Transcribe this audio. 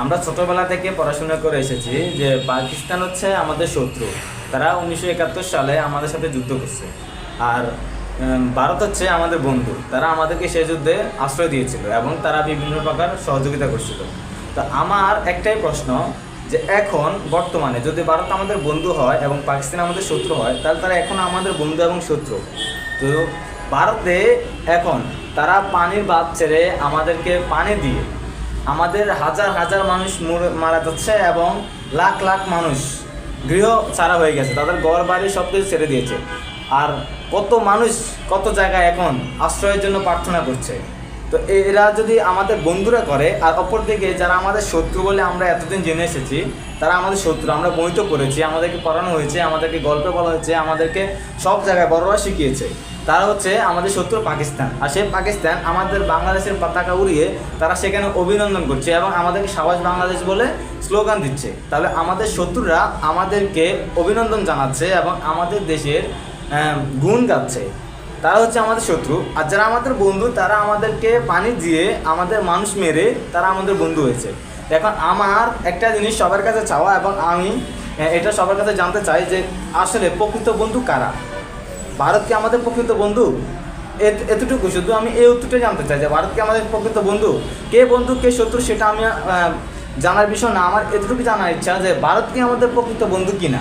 আমরা ছোটবেলা থেকে পড়াশোনা করে এসেছি যে পাকিস্তান হচ্ছে আমাদের শত্রু। তারা 1971 সালে আমাদের সাথে যুদ্ধ করছে। আর ভারত হচ্ছে আমাদের বন্ধু। তারা আমাদেরকে সেই যুদ্ধে আশ্রয় দিয়েছিল এবং তারা বিভিন্ন প্রকার সহযোগিতা করছিল। তো আমার একটাই প্রশ্ন, যে এখন বর্তমানে যদি ভারত আমাদের বন্ধু হয় এবং পাকিস্তান আমাদের শত্রু হয়, তাহলে তারা এখন আমাদের বন্ধু এবং শত্রু। তো ভারতে এখন তারা পানির বাঁধ ছেড়ে আমাদেরকে পানি দিয়ে আমাদের হাজার হাজার মানুষ মারা যাচ্ছে এবং লাখ লাখ মানুষ গৃহ ছাড়া হয়ে গেছে, তাদের ঘর বাড়ি সব কিছু ছেড়ে দিয়েছে। আর কত মানুষ কত জায়গায় এখন আশ্রয়ের জন্য প্রার্থনা করছে। তো এরা যদি আমাদের বন্ধুরা করে, আর অপরদিকে যারা আমাদের শত্রু বলে আমরা এতদিন জেনে এসেছি, তারা আমাদের শত্রু, আমরা বই তো পড়েছি, আমাদেরকে পড়ানো হয়েছে, আমাদেরকে গল্পে বলা হয়েছে, আমাদেরকে সব জায়গায় বড়রা শিখিয়েছে, তারা হচ্ছে আমাদের শত্রু পাকিস্তান। আর সেই পাকিস্তান আমাদের বাংলাদেশের পতাকা উড়িয়ে তারা সেখানে অভিনন্দন করছে এবং আমাদেরকে সাবাস বাংলাদেশ বলে স্লোগান দিচ্ছে। তাহলে আমাদের শত্রুরা আমাদেরকে অভিনন্দন জানাচ্ছে এবং আমাদের দেশের গুণ গাচ্ছে। তারা হচ্ছে আমাদের শত্রু। আর যারা আমাদের বন্ধু, তারা আমাদেরকে পানি দিয়ে আমাদের মানুষ মেরে তারা আমাদের বন্ধু হয়েছে। এখন আমার একটা জিনিস সবার কাছে চাওয়া, এবং আমি এটা সবার কাছে জানতে চাই যে আসলে প্রকৃত বন্ধু কারা? ভারত কি আমাদের প্রকৃত বন্ধু? এতটুকু শুধু আমি এই উত্তরটাই জানতে চাই যে ভারত কি আমাদের প্রকৃত বন্ধু? কে বন্ধু কে শত্রু সেটা আমি জানার বিষয় না, আমার এতটুকু জানার ইচ্ছা যে ভারত কি আমাদের প্রকৃত বন্ধু কিনা।